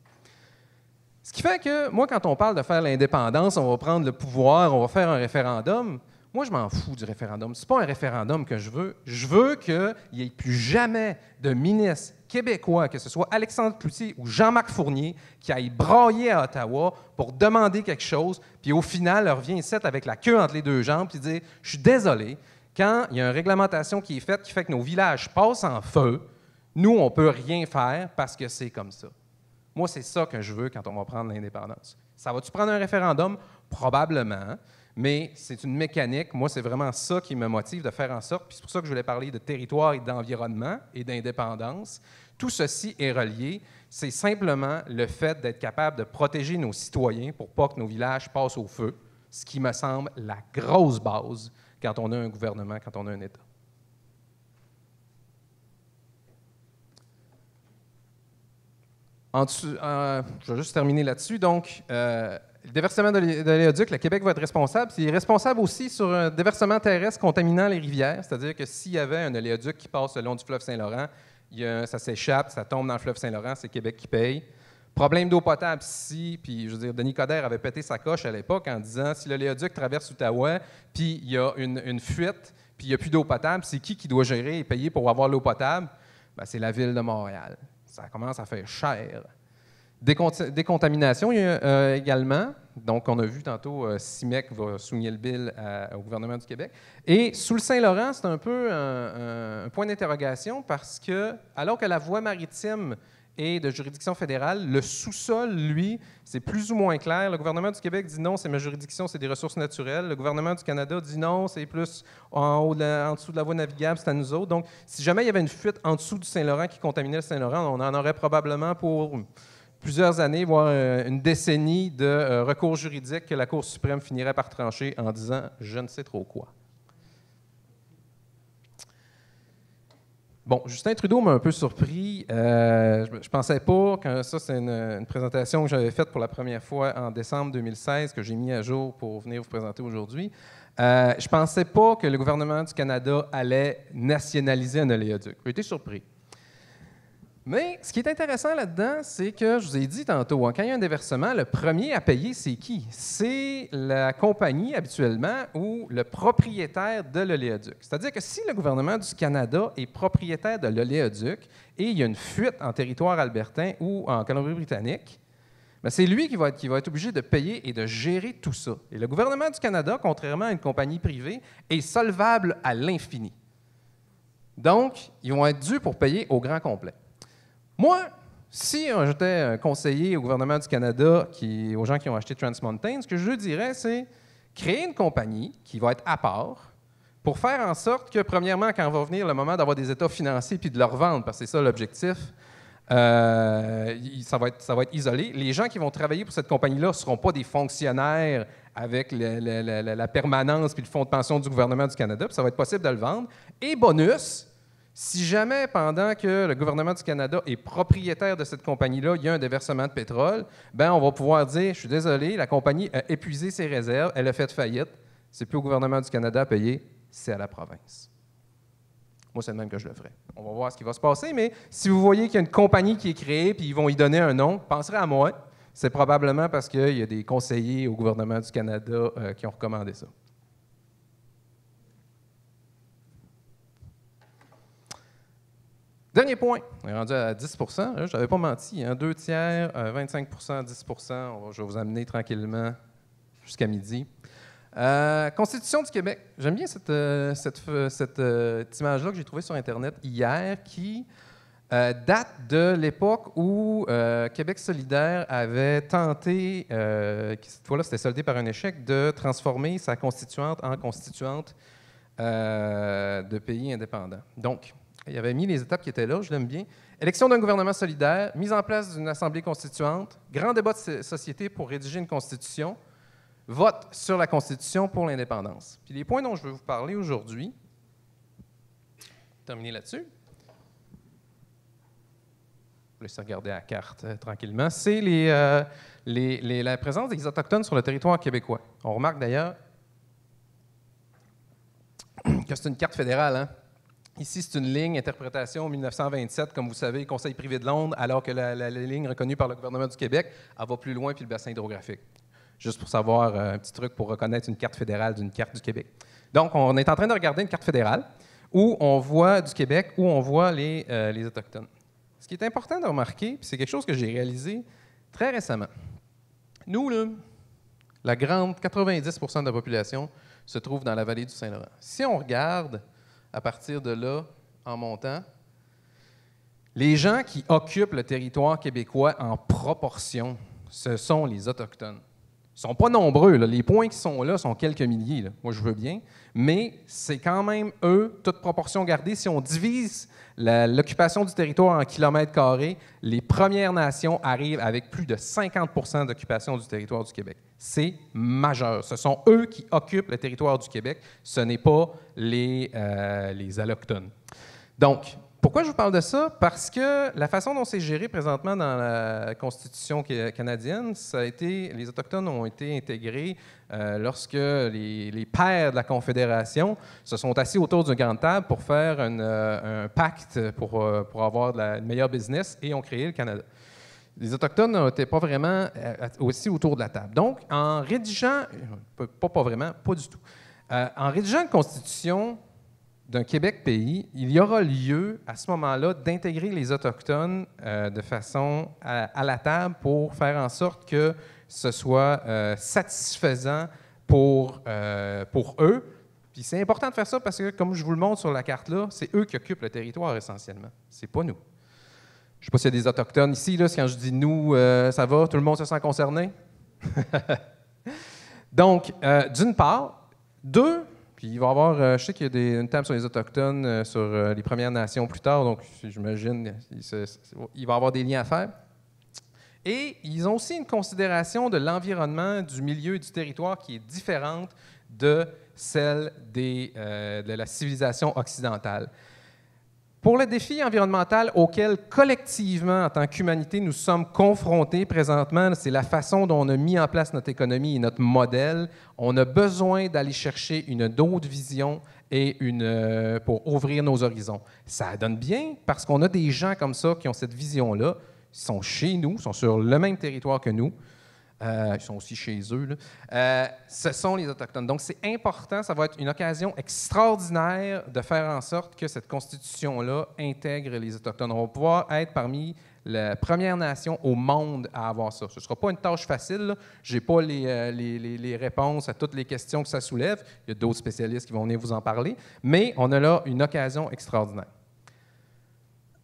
Ce qui fait que, moi, quand on parle de faire l'indépendance, on va prendre le pouvoir, on va faire un référendum, moi, je m'en fous du référendum. Ce n'est pas un référendum que je veux. Je veux qu'il n'y ait plus jamais de ministre québécois, que ce soit Alexandre Cloutier ou Jean-Marc Fournier, qui aille brailler à Ottawa pour demander quelque chose, puis au final, leur vient ici avec la queue entre les deux jambes, puis dire « Je suis désolé, quand il y a une réglementation qui est faite, qui fait que nos villages passent en feu, nous, on ne peut rien faire parce que c'est comme ça. » Moi, c'est ça que je veux quand on va prendre l'indépendance. Ça va-tu prendre un référendum? Probablement. Mais c'est une mécanique. Moi, c'est vraiment ça qui me motive de faire en sorte. Puis c'est pour ça que je voulais parler de territoire et d'environnement et d'indépendance. Tout ceci est relié. C'est simplement le fait d'être capable de protéger nos citoyens pour pas que nos villages passent au feu, ce qui me semble la grosse base quand on a un gouvernement, quand on a un État. Je vais juste terminer là-dessus. Donc, le déversement de l'éoduc, le Québec va être responsable. Il est responsable aussi sur un déversement terrestre contaminant les rivières, c'est-à-dire que s'il y avait un oléoduc qui passe le long du fleuve Saint-Laurent, ça s'échappe, ça tombe dans le fleuve Saint-Laurent, c'est Québec qui paye. Problème d'eau potable ici, puis je veux dire, Denis Coderre avait pété sa coche à l'époque en disant si l'oléoduc traverse Outaouais, puis il y a une fuite, puis il n'y a plus d'eau potable, c'est qui doit gérer et payer pour avoir l'eau potable? Bien, c'est la Ville de Montréal. Ça commence à faire cher. Décontamination également. Donc, on a vu tantôt, CIMEC va souligner le bill au gouvernement du Québec. Et sous le Saint-Laurent, c'est un peu un point d'interrogation parce que, alors que la voie maritime est de juridiction fédérale, le sous-sol, lui, c'est plus ou moins clair. Le gouvernement du Québec dit non, c'est ma juridiction, c'est des ressources naturelles. Le gouvernement du Canada dit non, c'est plus en dessous de la voie navigable, c'est à nous autres. Donc, si jamais il y avait une fuite en dessous du Saint-Laurent qui contaminait le Saint-Laurent, on en aurait probablement pour plusieurs années, voire une décennie de recours juridiques que la Cour suprême finirait par trancher en disant « je ne sais trop quoi ». Bon, Justin Trudeau m'a un peu surpris. Je ne pensais pas que ça, c'est une présentation que j'avais faite pour la première fois en décembre 2016, que j'ai mis à jour pour venir vous présenter aujourd'hui. Je ne pensais pas que le gouvernement du Canada allait nationaliser un oléoduc. J'ai été surpris. Mais ce qui est intéressant là-dedans, c'est que, je vous ai dit tantôt, quand il y a un déversement, le premier à payer, c'est qui? C'est la compagnie, habituellement, ou le propriétaire de l'oléoduc. C'est-à-dire que si le gouvernement du Canada est propriétaire de l'oléoduc et il y a une fuite en territoire albertain ou en Colombie-Britannique, bien, c'est lui qui va être obligé de payer et de gérer tout ça. Et le gouvernement du Canada, contrairement à une compagnie privée, est solvable à l'infini. Donc, ils vont être dus pour payer au grand complet. Moi, si j'étais un conseiller au gouvernement du Canada, aux gens qui ont acheté Trans Mountain, ce que je leur dirais, c'est créer une compagnie qui va être à part pour faire en sorte que, premièrement, quand va venir le moment d'avoir des états financiers puis de leur vendre, parce que c'est ça l'objectif, ça va être isolé. Les gens qui vont travailler pour cette compagnie-là ne seront pas des fonctionnaires avec la permanence puis le fonds de pension du gouvernement du Canada, puis ça va être possible de le vendre. Et bonus, si jamais, pendant que le gouvernement du Canada est propriétaire de cette compagnie-là, il y a un déversement de pétrole, bien, on va pouvoir dire, je suis désolé, la compagnie a épuisé ses réserves, elle a fait faillite, c'est plus au gouvernement du Canada à payer, c'est à la province. Moi, c'est le même que je le ferais. On va voir ce qui va se passer, mais si vous voyez qu'il y a une compagnie qui est créée puis ils vont y donner un nom, penserez à moi. C'est probablement parce qu'il y a des conseillers au gouvernement du Canada qui ont recommandé ça. Dernier point, on est rendu à 10 je n'avais pas menti, hein, 2 tiers, 25 10 je vais vous amener tranquillement jusqu'à midi. Constitution du Québec. J'aime bien cette image-là que j'ai trouvée sur Internet hier qui date de l'époque où Québec solidaire avait tenté, cette fois-là c'était soldé par un échec, de transformer sa constituante en constituante de pays indépendants. Donc, il avait mis les étapes qui étaient là, je l'aime bien. Élection d'un gouvernement solidaire, mise en place d'une assemblée constituante, grand débat de société pour rédiger une constitution, vote sur la Constitution pour l'indépendance. Puis les points dont je veux vous parler aujourd'hui, terminer là-dessus, je vous laisse regarder la carte tranquillement, c'est la présence des Autochtones sur le territoire québécois. On remarque d'ailleurs que c'est une carte fédérale, hein? Ici, c'est une ligne interprétation 1927, comme vous savez, Conseil privé de Londres, alors que la ligne reconnue par le gouvernement du Québec, elle va plus loin, puis le bassin hydrographique. Juste pour savoir, un petit truc pour reconnaître une carte fédérale d'une carte du Québec. Donc, on est en train de regarder une carte fédérale où on voit du Québec, où on voit les Autochtones. Ce qui est important de remarquer, puis c'est quelque chose que j'ai réalisé très récemment. Nous, là, la grande 90 de la population se trouve dans la vallée du Saint-Laurent. Si on regarde à partir de là, en montant, les gens qui occupent le territoire québécois en proportion, ce sont les Autochtones. Ils ne sont pas nombreux, là. Les points qui sont là sont quelques milliers, là. Moi, je veux bien, mais c'est quand même eux, toute proportion gardée. Si on divise l'occupation du territoire en kilomètres carrés, les Premières Nations arrivent avec plus de 50 d'occupation du territoire du Québec. C'est majeur. Ce sont eux qui occupent le territoire du Québec, ce n'est pas les Allochtones. Donc, pourquoi je vous parle de ça? Parce que la façon dont c'est géré présentement dans la Constitution canadienne, ça a été, les Autochtones ont été intégrés lorsque les pères de la Confédération se sont assis autour d'une grande table pour faire un pacte pour avoir une meilleure business et ont créé le Canada. Les Autochtones n'étaient pas vraiment aussi autour de la table. Donc, en rédigeant, pas vraiment, pas du tout, en rédigeant une Constitution d'un Québec pays, il y aura lieu, à ce moment-là, d'intégrer les Autochtones de façon à la table pour faire en sorte que ce soit satisfaisant pour eux. Puis c'est important de faire ça parce que, comme je vous le montre sur la carte-là, c'est eux qui occupent le territoire essentiellement. C'est pas nous. Je ne sais pas s'il y a des Autochtones ici. Là, quand je dis « nous », ça va? Tout le monde se sent concerné? Donc, d'une part. Deux, puis il va y avoir, je sais qu'il y a une table sur les Autochtones, sur les Premières Nations plus tard, donc j'imagine il va y avoir des liens à faire. Et ils ont aussi une considération de l'environnement, du milieu et du territoire qui est différente de celle de la civilisation occidentale. Pour le défi environnemental auquel, collectivement, en tant qu'humanité, nous sommes confrontés présentement, c'est la façon dont on a mis en place notre économie et notre modèle. On a besoin d'aller chercher une autre vision et pour ouvrir nos horizons. Ça donne bien parce qu'on a des gens comme ça qui ont cette vision-là. Ils sont chez nous, sont sur le même territoire que nous. Ils sont aussi chez eux, là. Ce sont les Autochtones. Donc, c'est important, ça va être une occasion extraordinaire de faire en sorte que cette Constitution-là intègre les Autochtones. On va pouvoir être parmi la Première Nation au monde à avoir ça. Ce ne sera pas une tâche facile. Je n'ai pas les réponses à toutes les questions que ça soulève. Il y a d'autres spécialistes qui vont venir vous en parler. Mais on a là une occasion extraordinaire.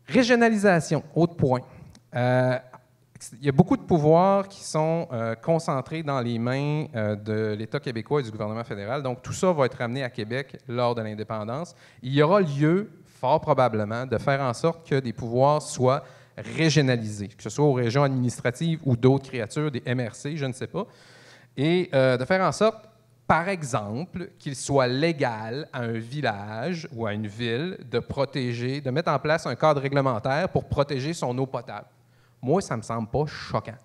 Régionalisation, autre point. Il y a beaucoup de pouvoirs qui sont concentrés dans les mains de l'État québécois et du gouvernement fédéral. Donc, tout ça va être ramené à Québec lors de l'indépendance. Il y aura lieu, fort probablement, de faire en sorte que des pouvoirs soient régionalisés, que ce soit aux régions administratives ou d'autres créatures, des MRC, je ne sais pas, et de faire en sorte, par exemple, qu'il soit légal à un village ou à une ville de protéger, de mettre en place un cadre réglementaire pour protéger son eau potable. Moi, ça ne me semble pas choquant.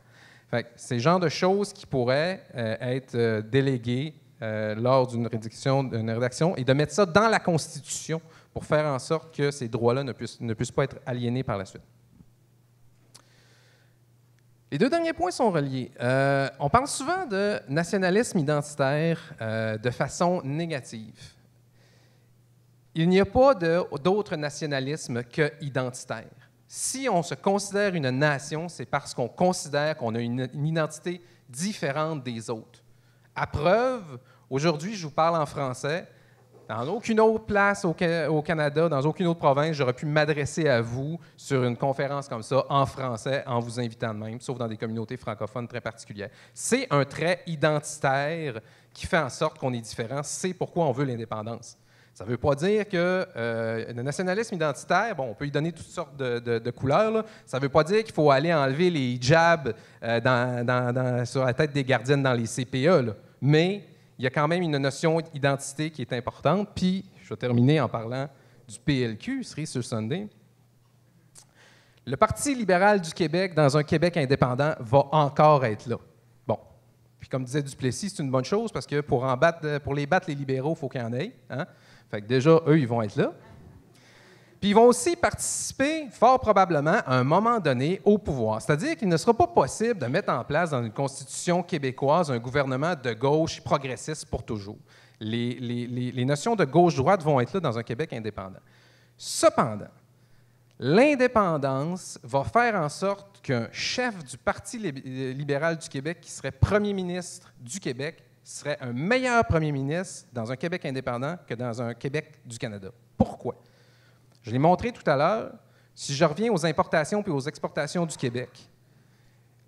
Fait que c'est le genre de choses qui pourraient être déléguées lors d'une rédaction et de mettre ça dans la Constitution pour faire en sorte que ces droits-là ne puissent pas être aliénés par la suite. Les deux derniers points sont reliés. On parle souvent de nationalisme identitaire de façon négative. Il n'y a pas d'autre nationalisme que identitaire. Si on se considère une nation, c'est parce qu'on considère qu'on a une identité différente des autres. À preuve, aujourd'hui, je vous parle en français. Dans aucune autre place au Canada, dans aucune autre province, j'aurais pu m'adresser à vous sur une conférence comme ça, en français, en vous invitant de même, sauf dans des communautés francophones très particulières. C'est un trait identitaire qui fait en sorte qu'on est différent. C'est pourquoi on veut l'indépendance. Ça ne veut pas dire que le nationalisme identitaire, bon, on peut y donner toutes sortes de couleurs, là. Ça ne veut pas dire qu'il faut aller enlever les hijabs sur la tête des gardiennes dans les CPE, là. Mais il y a quand même une notion d'identité qui est importante. Puis, je vais terminer en parlant du PLQ, Three sur Sunday. Le Parti libéral du Québec, dans un Québec indépendant, va encore être là. Bon. Puis, comme disait Duplessis, c'est une bonne chose parce que pour les battre, les libéraux, il faut qu'il y en ait. Hein? Fait que déjà, eux, ils vont être là. Puis ils vont aussi participer, fort probablement, à un moment donné, au pouvoir. C'est-à-dire qu'il ne sera pas possible de mettre en place dans une constitution québécoise un gouvernement de gauche progressiste pour toujours. Les notions de gauche-droite vont être là dans un Québec indépendant. Cependant, l'indépendance va faire en sorte qu'un chef du Parti libéral du Québec, qui serait premier ministre du Québec, serait un meilleur premier ministre dans un Québec indépendant que dans un Québec du Canada. Pourquoi? Je l'ai montré tout à l'heure. Si je reviens aux importations puis aux exportations du Québec,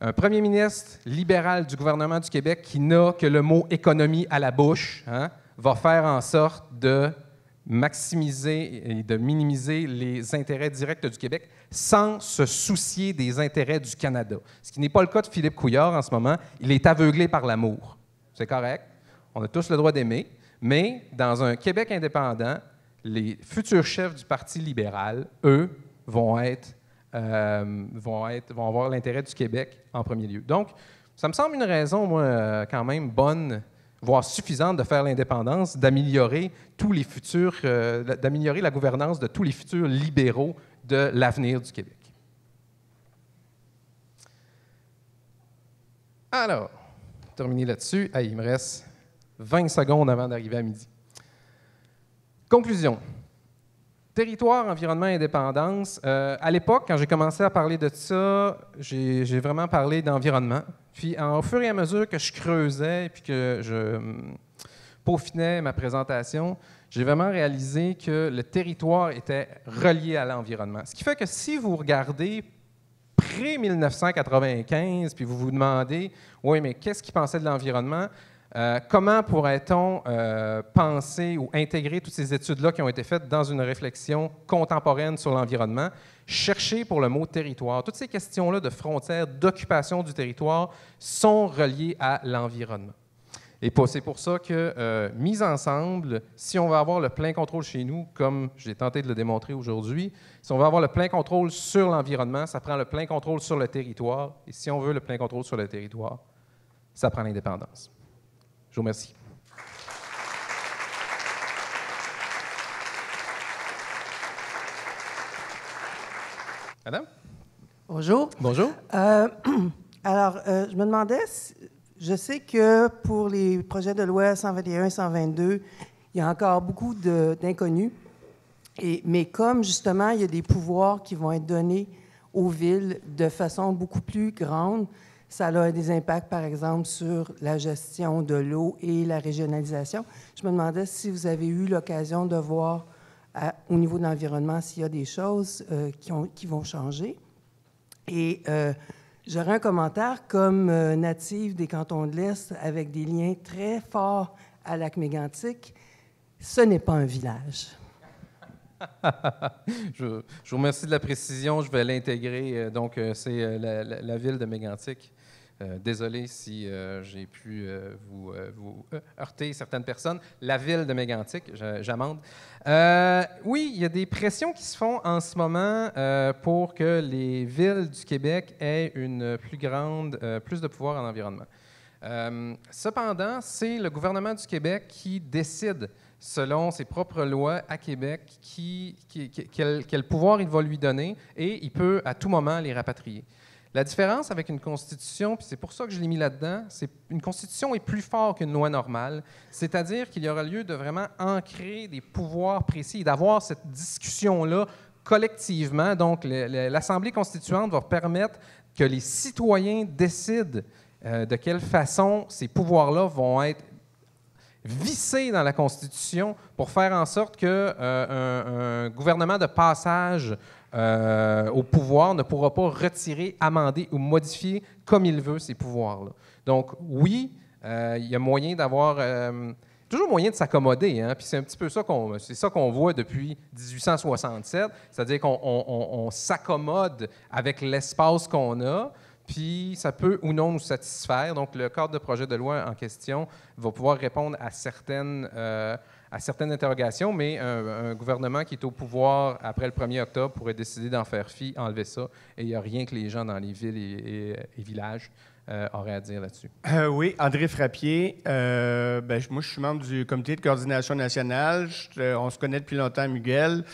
un premier ministre libéral du gouvernement du Québec qui n'a que le mot « économie » à la bouche, hein, va faire en sorte de maximiser et de minimiser les intérêts directs du Québec sans se soucier des intérêts du Canada. Ce qui n'est pas le cas de Philippe Couillard en ce moment. Il est aveuglé par l'amour. C'est correct. On a tous le droit d'aimer. Mais dans un Québec indépendant, les futurs chefs du Parti libéral, eux, vont avoir l'intérêt du Québec en premier lieu. Donc, ça me semble une raison, moi, quand même bonne, voire suffisante de faire l'indépendance, d'améliorer d'améliorer la gouvernance de tous les futurs libéraux de l'avenir du Québec. Alors, terminer là-dessus. Il me reste 20 secondes avant d'arriver à midi. Conclusion. Territoire, environnement, indépendance. À l'époque, quand j'ai commencé à parler de ça, j'ai vraiment parlé d'environnement. Puis, au fur et à mesure que je creusais et puis que je peaufinais ma présentation, j'ai vraiment réalisé que le territoire était relié à l'environnement. Ce qui fait que si vous regardez pré-1995, puis vous vous demandez, oui, mais qu'est-ce qu'ils pensaient de l'environnement? Comment pourrait-on penser ou intégrer toutes ces études-là qui ont été faites dans une réflexion contemporaine sur l'environnement? Cherchez pour le mot territoire. Toutes ces questions-là de frontières, d'occupation du territoire sont reliées à l'environnement. Et c'est pour ça que, mis ensemble, si on veut avoir le plein contrôle chez nous, comme j'ai tenté de le démontrer aujourd'hui, si on veut avoir le plein contrôle sur l'environnement, ça prend le plein contrôle sur le territoire. Et si on veut le plein contrôle sur le territoire, ça prend l'indépendance. Je vous remercie. Madame? Bonjour. Bonjour. Alors, je me demandais, je sais que pour les projets de loi 121 et 122, il y a encore beaucoup d'inconnus. Mais comme, justement, il y a des pouvoirs qui vont être donnés aux villes de façon beaucoup plus grande, ça a des impacts, par exemple, sur la gestion de l'eau et la régionalisation. Je me demandais si vous avez eu l'occasion de voir, au niveau de l'environnement, s'il y a des choses qui vont changer. Et j'aurais un commentaire comme native des cantons de l'Est, avec des liens très forts à Lac-Mégantic. Ce n'est pas un village. Je vous remercie de la précision. Je vais l'intégrer. Donc, c'est la ville de Mégantic. Désolé si j'ai pu vous heurter certaines personnes. La ville de Mégantic, j'amende. Oui, il y a des pressions qui se font en ce moment pour que les villes du Québec aient plus de pouvoir en environnement. Cependant, c'est le gouvernement du Québec qui décide, selon ses propres lois à Québec, quel pouvoir il va lui donner, et il peut à tout moment les rapatrier. La différence avec une constitution, puis c'est pour ça que je l'ai mis là-dedans, c'est une constitution est plus forte qu'une loi normale, c'est-à-dire qu'il y aura lieu de vraiment ancrer des pouvoirs précis et d'avoir cette discussion-là collectivement. Donc, l'Assemblée constituante va permettre que les citoyens décident de quelle façon ces pouvoirs-là vont être vissés dans la Constitution pour faire en sorte qu'un gouvernement de passage au pouvoir ne pourra pas retirer, amender ou modifier comme il veut ces pouvoirs-là. Donc, oui, il y a moyen d'avoir... toujours moyen de s'accommoder, hein? Puis c'est un petit peu ça qu'on voit depuis 1867, c'est-à-dire qu'on s'accommode avec l'espace qu'on a, puis ça peut ou non nous satisfaire. Donc, le cadre de projet de loi en question va pouvoir répondre à certaines interrogations, mais un gouvernement qui est au pouvoir après le 1er octobre pourrait décider d'en faire fi, enlever ça, et il n'y a rien que les gens dans les villes et villages auraient à dire là-dessus. Oui, André Frappier. Moi, je suis membre du comité de coordination nationale. On se connaît depuis longtemps, Miguel.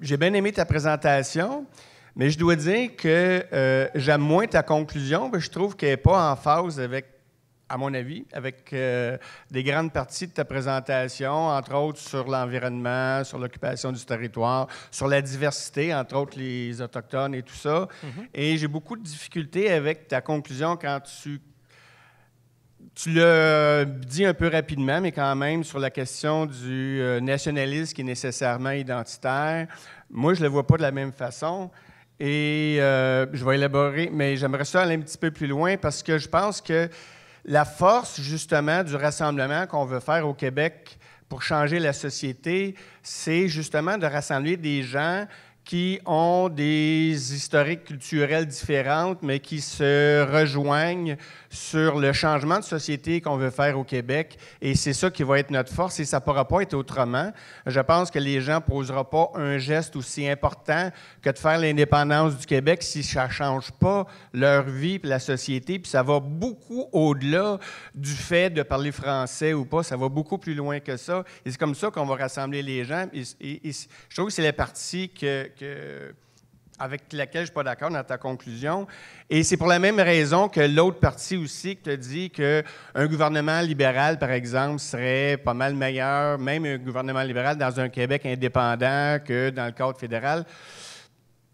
J'ai bien aimé ta présentation. Mais je dois dire que j'aime moins ta conclusion, je trouve qu'elle n'est pas en phase avec, à mon avis, avec des grandes parties de ta présentation, entre autres sur l'environnement, sur l'occupation du territoire, sur la diversité, entre autres les Autochtones et tout ça. Mm-hmm. Et j'ai beaucoup de difficultés avec ta conclusion quand tu l'as dit un peu rapidement, mais quand même sur la question du nationalisme qui est nécessairement identitaire. Moi, je ne le vois pas de la même façon. Et je vais élaborer, mais j'aimerais ça aller un petit peu plus loin parce que je pense que la force, justement, du rassemblement qu'on veut faire au Québec pour changer la société, c'est justement de rassembler des gens qui ont des historiques culturels différentes, mais qui se rejoignent sur le changement de société qu'on veut faire au Québec. Et c'est ça qui va être notre force et ça ne pourra pas être autrement. Je pense que les gens ne poseront pas un geste aussi important que de faire l'indépendance du Québec si ça ne change pas leur vie et la société. Puis ça va beaucoup au-delà du fait de parler français ou pas. Ça va beaucoup plus loin que ça. Et c'est comme ça qu'on va rassembler les gens. Et je trouve que c'est la partie avec laquelle je ne suis pas d'accord dans ta conclusion. Et c'est pour la même raison que l'autre partie aussi que tu as dit qu'un gouvernement libéral, par exemple, serait pas mal meilleur, même un gouvernement libéral dans un Québec indépendant que dans le cadre fédéral.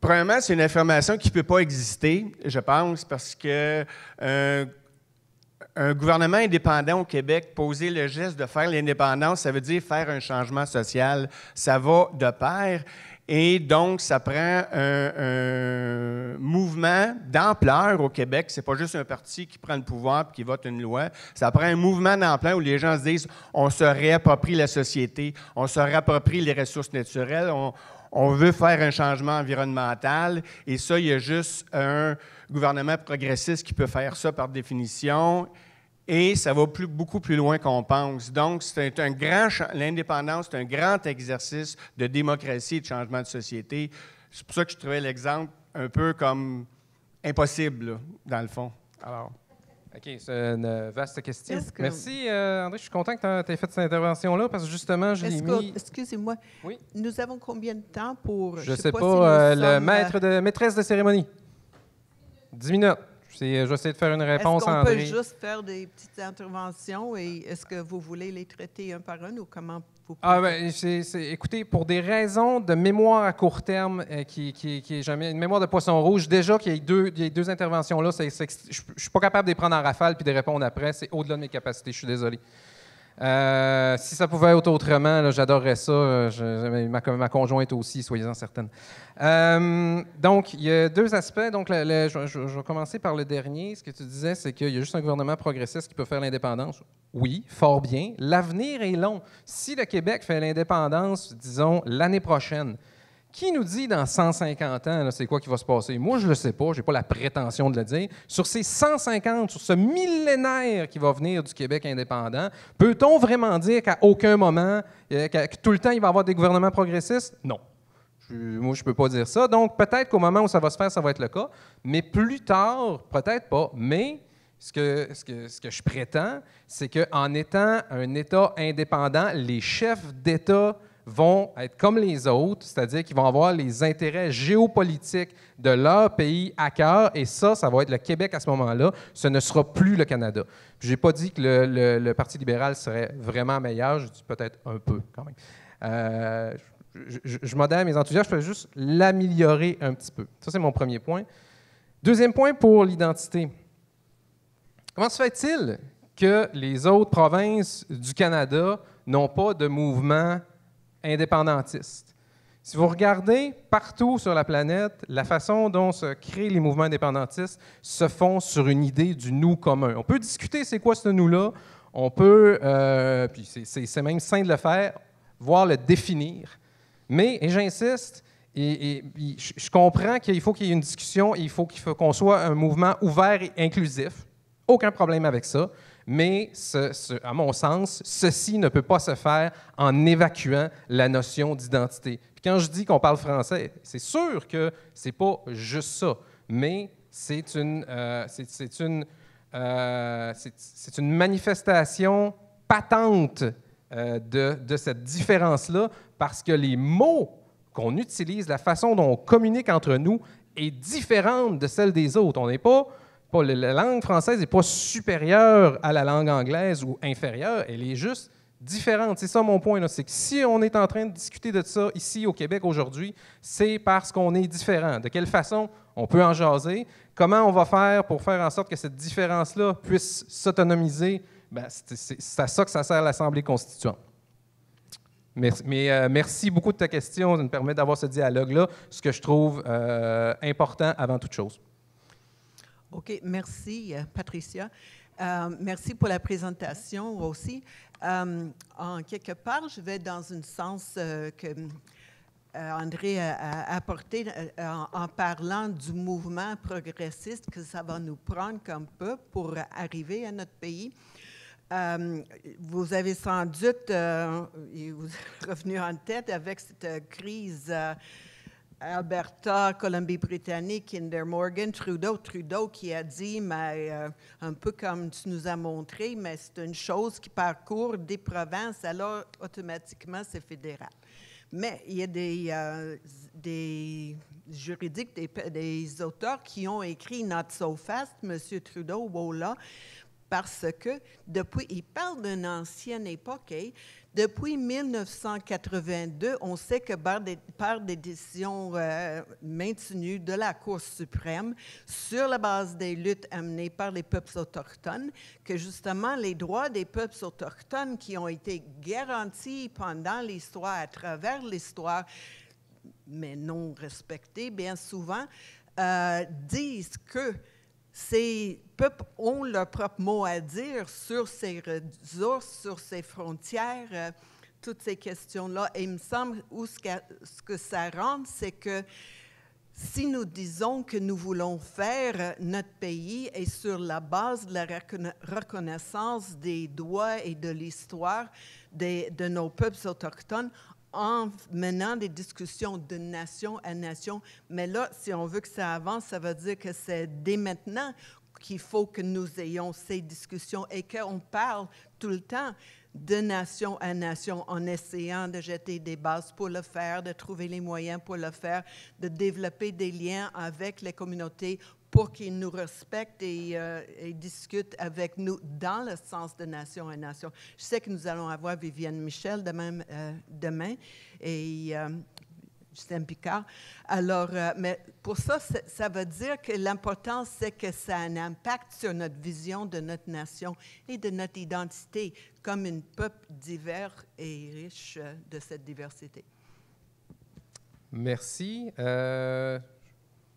Premièrement, c'est une affirmation qui ne peut pas exister, je pense, parce que un gouvernement indépendant au Québec, poser le geste de faire l'indépendance, ça veut dire faire un changement social. Ça va de pair. Et donc, ça prend un mouvement d'ampleur au Québec. C'est pas juste un parti qui prend le pouvoir et qui vote une loi. Ça prend un mouvement d'ampleur où les gens se disent on se réapproprie la société, on se réapproprie les ressources naturelles, on veut faire un changement environnemental. Et ça, il y a juste un gouvernement progressiste qui peut faire ça par définition. Et ça va beaucoup plus loin qu'on pense. Donc, l'indépendance, c'est un grand exercice de démocratie et de changement de société. C'est pour ça que je trouvais l'exemple un peu comme impossible, là, dans le fond. Alors. OK, c'est une vaste question. Merci, André. Je suis content que tu aies fait cette intervention-là parce que justement, je l'ai mis... Excusez-moi. Oui? Nous avons combien de temps pour... Je ne sais pas, le maîtresse de cérémonie. 10 minutes. Je vais essayer de faire une réponse, André. Est-ce qu'on peut juste faire des petites interventions et est-ce que vous voulez les traiter un par un ou comment vous pouvez... Écoutez, pour des raisons de mémoire à court terme, qui est jamais une mémoire de poisson rouge, déjà qu'il y ait deux interventions-là, je ne suis pas capable de les prendre en rafale puis de répondre après. C'est au-delà de mes capacités, je suis désolé. Si ça pouvait être autrement, là, j'adorerais ça. Ma conjointe aussi, soyez-en certaine. Donc, il y a deux aspects. Donc, je vais commencer par le dernier. Ce que tu disais, c'est qu'il y a juste un gouvernement progressiste qui peut faire l'indépendance. Oui, fort bien. L'avenir est long. Si le Québec fait l'indépendance, disons, l'année prochaine, qui nous dit dans 150 ans, là, c'est quoi qui va se passer? Moi, je ne le sais pas, je n'ai pas la prétention de le dire. Sur ces 150, sur ce millénaire qui va venir du Québec indépendant, peut-on vraiment dire qu'à aucun moment, que tout le temps, il va y avoir des gouvernements progressistes? Non. Moi, je ne peux pas dire ça. Donc, peut-être qu'au moment où ça va se faire, ça va être le cas. Mais plus tard, peut-être pas. Mais Ce que je prétends, c'est qu'en étant un État indépendant, les chefs d'État vont être comme les autres, c'est-à-dire qu'ils vont avoir les intérêts géopolitiques de leur pays à cœur, et ça va être le Québec à ce moment-là. Ce ne sera plus le Canada. Je n'ai pas dit que le Parti libéral serait vraiment meilleur, je dis peut-être un peu quand même. Je modère mes enthousiasmes, je peux juste l'améliorer un petit peu. Ça, c'est mon premier point. Deuxième point pour l'identité. Comment se fait-il que les autres provinces du Canada n'ont pas de mouvement indépendantiste? Si vous regardez partout sur la planète, la façon dont se créent les mouvements indépendantistes se font sur une idée du nous commun. On peut discuter c'est quoi ce nous-là, on peut, puis c'est même sain de le faire, voire le définir. Mais, et j'insiste, et je comprends qu'il faut qu'il y ait une discussion, il faut qu'on soit un mouvement ouvert et inclusif. Aucun problème avec ça, mais à mon sens, ceci ne peut pas se faire en évacuant la notion d'identité. Puis quand je dis qu'on parle français, c'est sûr que c'est pas juste ça, mais c'est une manifestation patente de cette différence-là, parce que les mots qu'on utilise, la façon dont on communique entre nous est différente de celle des autres. On n'est pas... La langue française n'est pas supérieure à la langue anglaise ou inférieure, elle est juste différente. C'est ça mon point, là. C'est que si on est en train de discuter de ça ici au Québec aujourd'hui, c'est parce qu'on est différent. De quelle façon on peut en jaser? Comment on va faire pour faire en sorte que cette différence-là puisse s'autonomiser? Bien, c'est à ça que ça sert l'Assemblée constituante. Merci beaucoup de ta question. Ça me permet d'avoir ce dialogue-là, ce que je trouve important avant toute chose. OK, merci, Patricia. Merci pour la présentation aussi. En quelque part, je vais dans un sens que André a apporté en parlant du mouvement progressiste que ça va nous prendre comme peuple pour arriver à notre pays. Vous avez sans doute, vous êtes revenu en tête avec cette crise Alberta, Colombie-Britannique, Kinder Morgan, Trudeau qui a dit, mais un peu comme tu nous as montré, mais c'est une chose qui parcourt des provinces, alors automatiquement c'est fédéral. Mais il y a des juridiques, des auteurs qui ont écrit Not so fast, M. Trudeau, voilà, parce que depuis, il parle d'une ancienne époque, hein. Depuis 1982, on sait que par des décisions maintenues de la Cour suprême, sur la base des luttes amenées par les peuples autochtones, que justement les droits des peuples autochtones qui ont été garantis pendant l'histoire, à travers l'histoire, mais non respectés bien souvent, disent que ces peuples ont leur propre mot à dire sur ces ressources, sur ces frontières, toutes ces questions-là. Et il me semble ce que ça rend, c'est que si nous disons que nous voulons faire notre pays et sur la base de la reconnaissance des droits et de l'histoire de nos peuples autochtones, en menant des discussions de nation à nation. Mais là, si on veut que ça avance, ça veut dire que c'est dès maintenant qu'il faut que nous ayons ces discussions et qu'on parle tout le temps de nation à nation en essayant de jeter des bases pour le faire, de trouver les moyens pour le faire, de développer des liens avec les communautés pour qu'ils nous respectent et discutent avec nous dans le sens de nation à nation. Je sais que nous allons avoir Viviane Michel demain et Justin Picard. Alors, mais pour ça, ça veut dire que l'important, c'est que ça a un impact sur notre vision de notre nation et de notre identité comme un peuple divers et riche de cette diversité. Merci.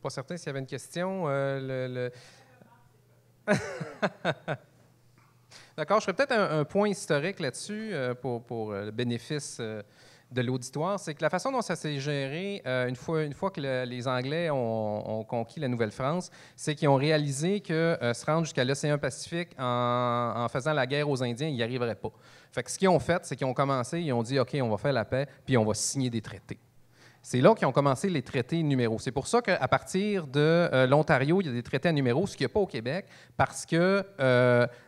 Pas certain s'il y avait une question. D'accord, je ferais peut-être un point historique là-dessus pour le bénéfice de l'auditoire. C'est que la façon dont ça s'est géré, une fois que les Anglais ont conquis la Nouvelle-France, c'est qu'ils ont réalisé que se rendre jusqu'à l'océan Pacifique en faisant la guerre aux Indiens, ils n'y arriveraient pas. Fait que ce qu'ils ont fait, c'est qu'ils ont commencé, ils ont dit « OK, on va faire la paix, puis on va signer des traités ». c'est là qu'ils ont commencé les traités numéros. C'est pour ça qu'à partir de l'Ontario, il y a des traités à numéros, ce qu'il n'y a pas au Québec, parce que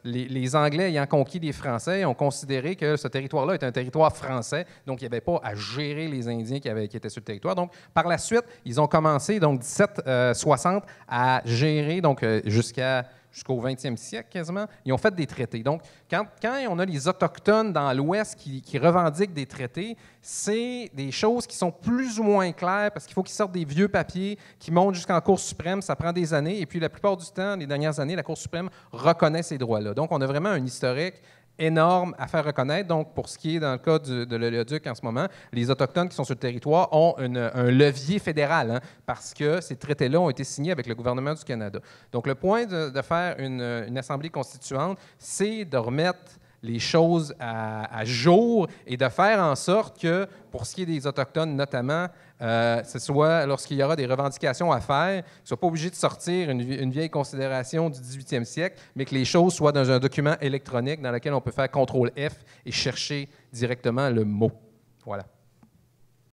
les Anglais ayant conquis les Français ont considéré que ce territoire-là était un territoire français, donc il n'y avait pas à gérer les Indiens qui étaient sur le territoire. Donc, par la suite, ils ont commencé, donc 1760, à gérer, donc jusqu'au 20e siècle quasiment, ils ont fait des traités. Donc, quand on a les Autochtones dans l'Ouest qui revendiquent des traités, c'est des choses qui sont plus ou moins claires parce qu'il faut qu'ils sortent des vieux papiers qui montent jusqu'en Cour suprême, ça prend des années, et puis la plupart du temps, les dernières années, la Cour suprême reconnaît ces droits-là. Donc, on a vraiment un historique énorme à faire reconnaître. Donc, pour ce qui est dans le cas de l'Oléoduc en ce moment, les Autochtones qui sont sur le territoire ont un levier fédéral parce que ces traités-là ont été signés avec le gouvernement du Canada. Donc, le point de faire une assemblée constituante, c'est de remettre les choses à jour et de faire en sorte que, pour ce qui est des Autochtones notamment, ce soit lorsqu'il y aura des revendications à faire, ne soit pas obligé de sortir une vieille considération du 18e siècle, mais que les choses soient dans un document électronique dans lequel on peut faire CTRL F et chercher directement le mot. Voilà.